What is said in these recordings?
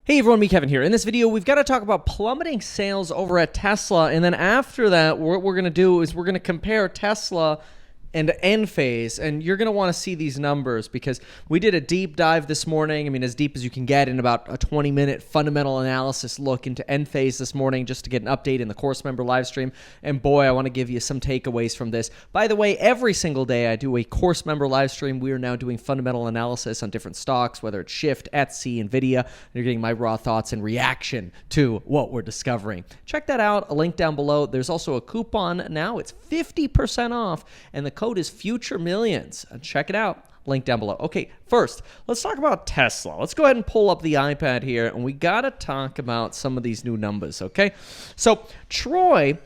Hey everyone, me Kevin here. In this video, we've got to talk about plummeting sales over at Tesla, and then after that, what we're going to do is we're going to compare Tesla and Enphase, and you're going to want to see these numbers because we did a deep dive this morning. I mean, as deep as you can get in about a 20-minute fundamental analysis look into Enphase this morning just to get an update in the course member live stream. And boy, I want to give you some takeaways from this. By the way, every single day I do a course member live stream. We are now doing fundamental analysis on different stocks, whether it's Shift, Etsy, NVIDIA. You're getting my raw thoughts and reaction to what we're discovering. Check that out. A link down below. There's also a coupon now. It's 50% off, and the code is Future Millions. Check it out. Link down below. Okay, first, let's talk about Tesla. Let's go ahead and pull up the iPad here, and we got to talk about some of these new numbers, okay? So, Troy,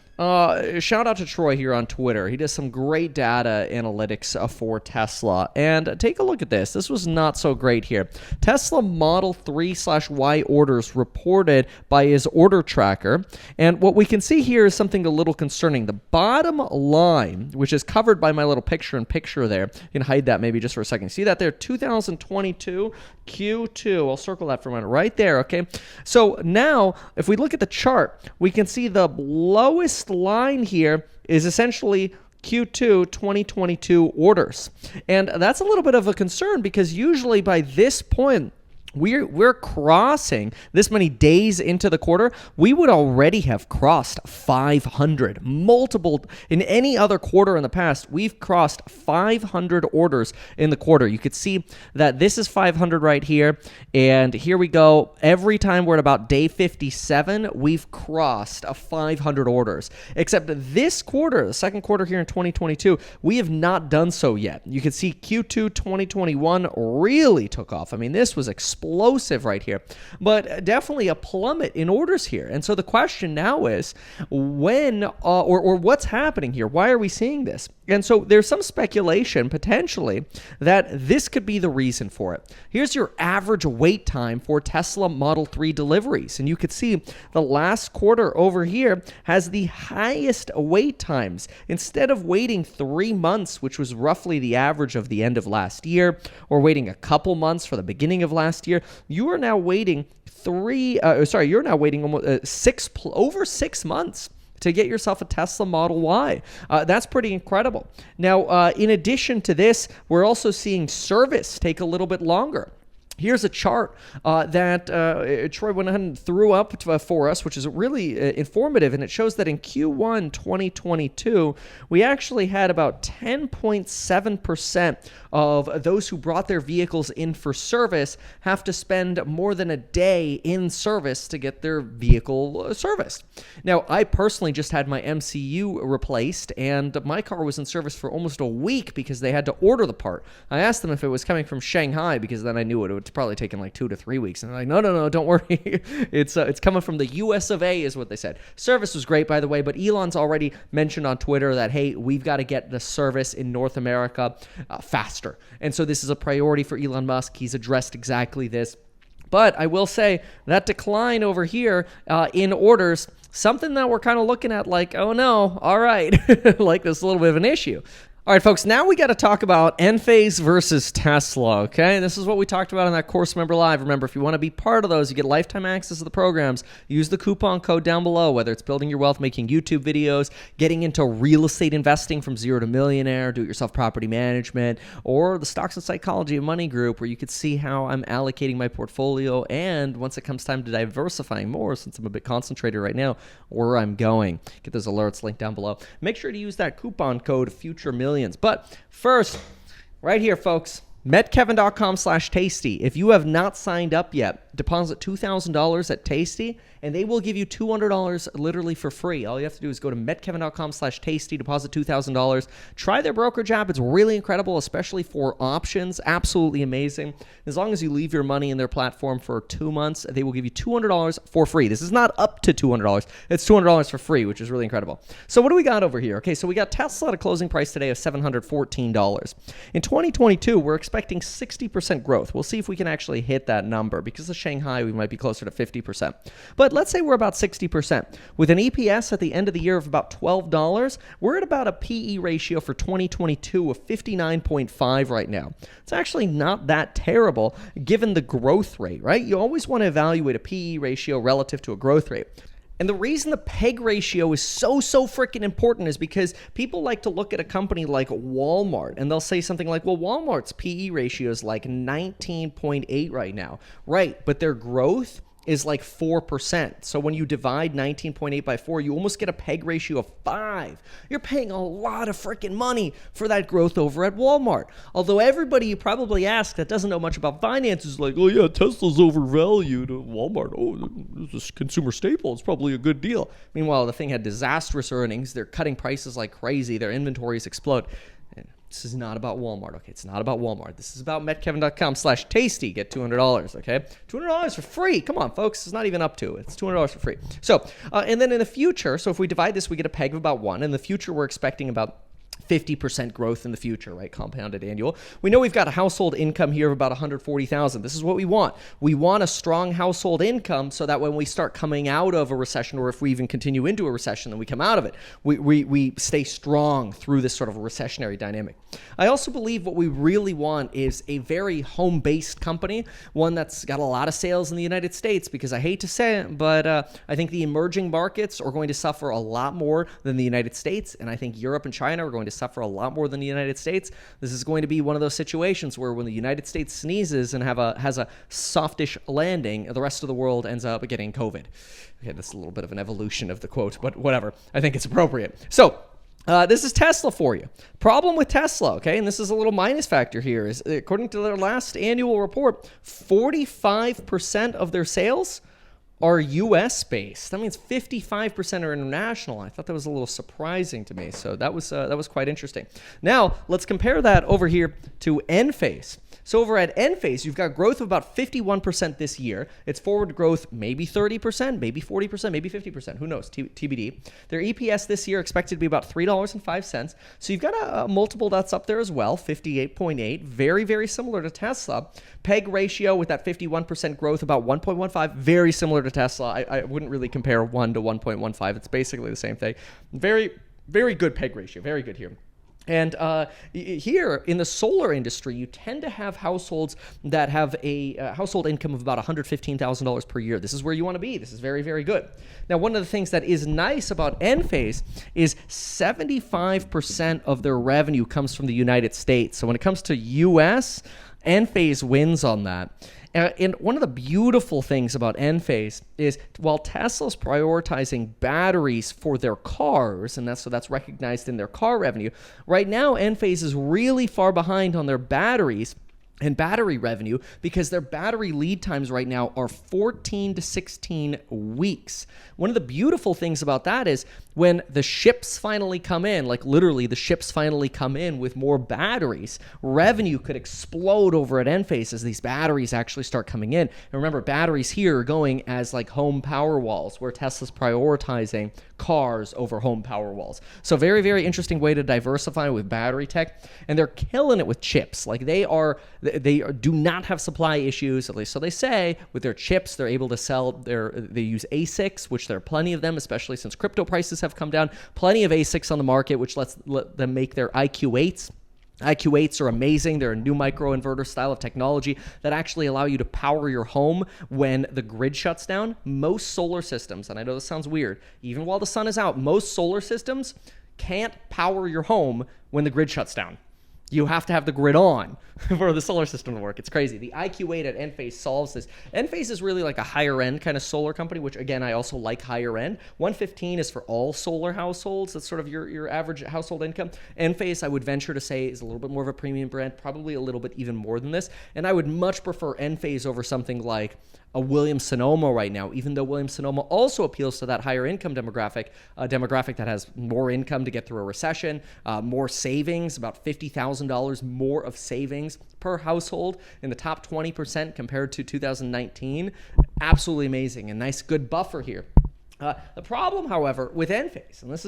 shout out to Troy here on Twitter. He does some great data analytics for Tesla. And take a look at this. This was not so great here. Tesla Model 3/Y orders reported by his order tracker. And what we can see here is something a little concerning. The bottom line, which is covered by my little picture-in-picture there. You can hide that maybe just for a second. See that there? 2022 Q2. I'll circle that for a minute. Right there, okay? So now, if we look at the chart, we can see the lowest line here is essentially Q2 2022 orders. And that's a little bit of a concern because usually by this point, we're crossing this many days into the quarter. We would already have crossed 500. Multiple, in any other quarter in the past, we've crossed 500 orders in the quarter. You could see that this is 500 right here. And here we go. Every time we're at about day 57, we've crossed 500 orders. Except this quarter, the second quarter here in 2022, we have not done so yet. You can see Q2 2021 really took off. I mean, this was explosive right here, but definitely a plummet in orders here. And so the question now is when or what's happening here? Why are we seeing this? And so there's some speculation potentially that this could be the reason for it. Here's your average wait time for Tesla Model 3 deliveries. And you could see the last quarter over here has the highest wait times. Instead of waiting 3 months, which was roughly the average of the end of last year, or waiting a couple months for the beginning of last year, you are now waiting almost over 6 months to get yourself a Tesla Model Y. That's pretty incredible. Now, in addition to this, we're also seeing service take a little bit longer. Here's a chart that Troy went ahead and threw up for us, which is really informative, and it shows that in Q1 2022, we actually had about 10.7% of those who brought their vehicles in for service have to spend more than a day in service to get their vehicle serviced. Now, I personally just had my MCU replaced, and my car was in service for almost a week because they had to order the part. I asked them if it was coming from Shanghai because then I knew it would probably taken like 2 to 3 weeks. And they're like, no, don't worry. It's coming from the US of A is what they said. Service was great, by the way, but Elon's already mentioned on Twitter that, hey, we've got to get the service in North America faster. And so this is a priority for Elon Musk. He's addressed exactly this. But I will say that decline over here in orders, something that we're kind of looking at like, oh no, all right, like this a little bit of an issue. All right, folks, now we got to talk about Enphase versus Tesla, okay? This is what we talked about in that Course Member Live. Remember, if you want to be part of those, you get lifetime access to the programs. Use the coupon code down below, whether it's building your wealth, making YouTube videos, getting into real estate investing from zero to millionaire, do-it-yourself property management, or the Stocks and Psychology of Money group, where you could see how I'm allocating my portfolio, and once it comes time to diversifying more, since I'm a bit concentrated right now, where I'm going. Get those alerts linked down below. Make sure to use that coupon code FUTUREMillions. But first, right here, folks, metkevin.com/tasty. If you have not signed up yet, deposit $2,000 at Tasty, and they will give you $200 literally for free. All you have to do is go to metkevin.com/tasty, deposit $2,000. Try their brokerage app. It's really incredible, especially for options. Absolutely amazing. As long as you leave your money in their platform for 2 months, they will give you $200 for free. This is not up to $200. It's $200 for free, which is really incredible. So what do we got over here? Okay, so we got Tesla at a closing price today of $714. In 2022, we're expecting expecting 60% growth. We'll see if we can actually hit that number. Because of Shanghai, we might be closer to 50%. But let's say we're about 60%. With an EPS at the end of the year of about $12, we're at about a PE ratio for 2022 of 59.5 right now. It's actually not that terrible given the growth rate, right? You always want to evaluate a PE ratio relative to a growth rate. And the reason the PEG ratio is so freaking important is because people like to look at a company like Walmart and they'll say something like, well, Walmart's PE ratio is like 19.8 right now. Right, but their growth is like 4%. So when you divide 19.8 by 4, you almost get a PEG ratio of 5. You're paying a lot of freaking money for that growth over at Walmart. Although everybody you probably ask that doesn't know much about finance is like, oh yeah, Tesla's overvalued. Walmart, oh, this is a consumer staple. It's probably a good deal. Meanwhile, the thing had disastrous earnings. They're cutting prices like crazy. Their inventories explode. This is not about Walmart, okay? It's not about Walmart. This is about metkevin.com/tasty. Get $200, okay? $200 for free. Come on, folks. It's not even up to it. It's $200 for free. So, and then in the future, so if we divide this, we get a PEG of about 1. In the future, we're expecting about 50% growth in the future, right? Compounded annual. We know we've got a household income here of about $140,000. This is what we want. We want a strong household income so that when we start coming out of a recession, or if we even continue into a recession, then we come out of it. We stay strong through this sort of recessionary dynamic. I also believe what we really want is a very home-based company, one that's got a lot of sales in the United States, because I hate to say it, but I think the emerging markets are going to suffer a lot more than the United States, and I think Europe and China are going to suffer a lot more than the United States. This is going to be one of those situations where when the United States sneezes and has a softish landing, the rest of the world ends up getting COVID. Okay, that's a little bit of an evolution of the quote, but whatever. I think it's appropriate. So, this is Tesla for you. Problem with Tesla, okay, and this is a little minus factor here, is according to their last annual report, 45% of their sales are U.S. based. That means 55% are international. I thought that was a little surprising to me. So that was quite interesting. Now let's compare that over here to Enphase. So over at Enphase, you've got growth of about 51% this year. It's forward growth maybe 30%, maybe 40%, maybe 50%. Who knows? TBD. Their EPS this year expected to be about $3.05. So you've got a multiple that's up there as well, 58.8. Very, very similar to Tesla. PEG ratio with that 51% growth, about 1.15. Very similar to Tesla. I wouldn't really compare 1 to 1.15. It's basically the same thing. Very, very good PEG ratio. Very good here. And here in the solar industry, you tend to have households that have a household income of about $115,000 per year. This is where you want to be. This is very, very good. Now, one of the things that is nice about Enphase is 75% of their revenue comes from the United States. So when it comes to U.S., Enphase wins on that. And one of the beautiful things about Enphase is while Tesla's prioritizing batteries for their cars, and that's recognized in their car revenue, right now Enphase is really far behind on their batteries and battery revenue because their battery lead times right now are 14 to 16 weeks. One of the beautiful things about that is when the ships finally come in, like literally the ships finally come in with more batteries, revenue could explode over at Enphase as these batteries actually start coming in. And remember, batteries here are going as like home power walls, where Tesla's prioritizing cars over home power walls. So very, very interesting way to diversify with battery tech. And they're killing it with chips. Like they do not have supply issues, at least so they say. With their chips, they're able to sell they use ASICs, which there are plenty of them, especially since crypto prices have come down. Plenty of ASICs on the market, which let them make their IQ8s. IQ8s are amazing. They're a new microinverter style of technology that actually allow you to power your home when the grid shuts down. Most solar systems, and I know this sounds weird, even while the sun is out, most solar systems can't power your home when the grid shuts down. You have to have the grid on for the solar system to work. It's crazy. The IQ8 at Enphase solves this. Enphase is really like a higher end kind of solar company, which again, I also like higher end. 115 is for all solar households. That's sort of your average household income. Enphase, I would venture to say, is a little bit more of a premium brand, probably a little bit even more than this. And I would much prefer Enphase over something like a Williams-Sonoma right now, even though Williams-Sonoma also appeals to that higher income demographic, a demographic that has more income to get through a recession, more savings, about $50,000 more of savings per household in the top 20% compared to 2019. Absolutely amazing. A nice good buffer here. The problem, however, with Enphase, and this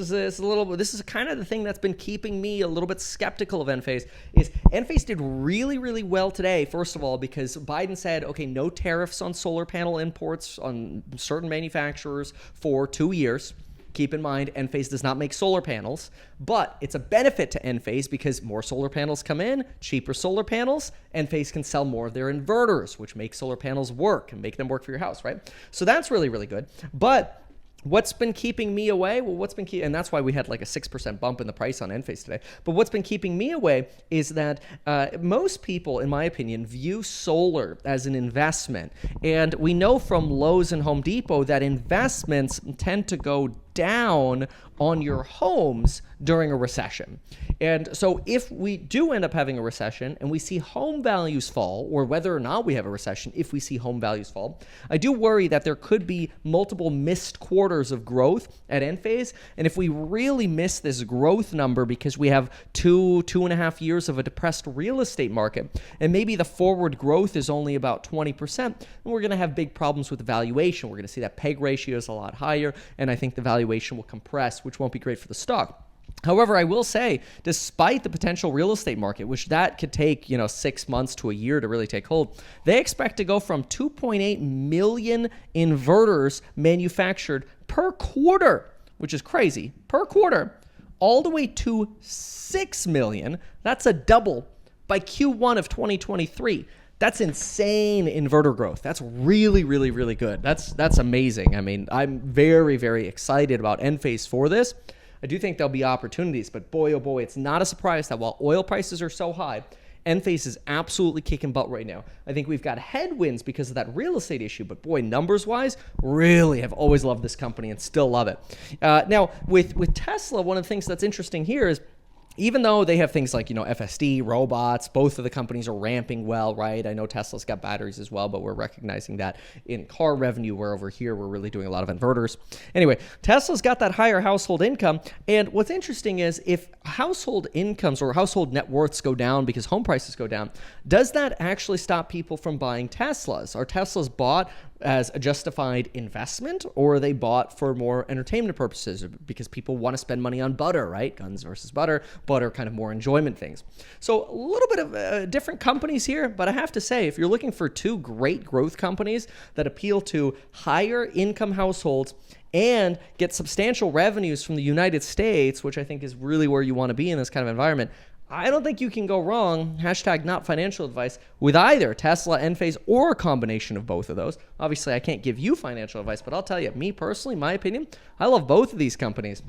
is kind of the thing that's been keeping me a little bit skeptical of Enphase, is Enphase did really, really well today, first of all, because Biden said, okay, no tariffs on solar panel imports on certain manufacturers for 2 years. Keep in mind, Enphase does not make solar panels, but it's a benefit to Enphase because more solar panels come in, cheaper solar panels, Enphase can sell more of their inverters, which make solar panels work and make them work for your house, right? So that's really, really good. But what's been keeping me away? Well, and that's why we had like a 6% bump in the price on Enphase today. But what's been keeping me away is that most people, in my opinion, view solar as an investment. And we know from Lowe's and Home Depot that investments tend to go down on your homes during a recession. And so if we do end up having a recession and we see home values fall, or whether or not we have a recession, if we see home values fall, I do worry that there could be multiple missed quarters of growth at Enphase. And if we really miss this growth number because we have 2.5 years of a depressed real estate market, and maybe the forward growth is only about 20%, then we're going to have big problems with the valuation. We're going to see that PEG ratio is a lot higher, and I think the valuation will compress, which won't be great for the stock. However, I will say, despite the potential real estate market, which that could take 6 months to a year to really take hold, they expect to go from 2.8 million inverters manufactured per quarter, which is crazy, per quarter, all the way to 6 million. That's a double by Q1 of 2023. That's insane inverter growth. That's really, really, really good. That's amazing. I mean, I'm very, very excited about Enphase for this. I do think there'll be opportunities, but boy, oh boy, it's not a surprise that while oil prices are so high, Enphase is absolutely kicking butt right now. I think we've got headwinds because of that real estate issue, but boy, numbers-wise, really have always loved this company and still love it. Now, with Tesla, one of the things that's interesting here is even though they have things like, FSD, robots, both of the companies are ramping well, right? I know Tesla's got batteries as well, but we're recognizing that in car revenue, where over here we're really doing a lot of inverters. Anyway, Tesla's got that higher household income. And what's interesting is if household incomes or household net worths go down because home prices go down, does that actually stop people from buying Teslas? Are Teslas bought as a justified investment, or are they bought for more entertainment purposes because people want to spend money on butter, right? Guns versus butter kind of more enjoyment things. So a little bit of different companies here, but I have to say, if you're looking for two great growth companies that appeal to higher income households and get substantial revenues from the United States, which I think is really where you want to be in this kind of environment, I don't think you can go wrong, #not financial advice, with either Tesla, Enphase, or a combination of both of those. Obviously, I can't give you financial advice, but I'll tell you, me personally, my opinion, I love both of these companies.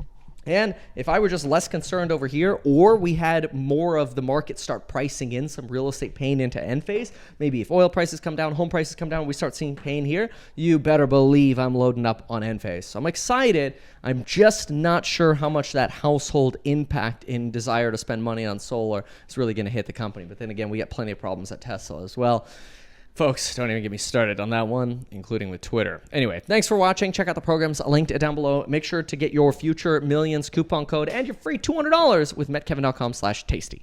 And if I were just less concerned over here, or we had more of the market start pricing in some real estate pain into Enphase, maybe if oil prices come down, home prices come down, we start seeing pain here, you better believe I'm loading up on Enphase. So I'm excited. I'm just not sure how much that household impact in desire to spend money on solar is really going to hit the company. But then again, we got plenty of problems at Tesla as well. Folks, don't even get me started on that one, including with Twitter. Anyway, thanks for watching. Check out the programs linked down below. Make sure to get your Future Millions coupon code and your free $200 with metkevin.com/tasty.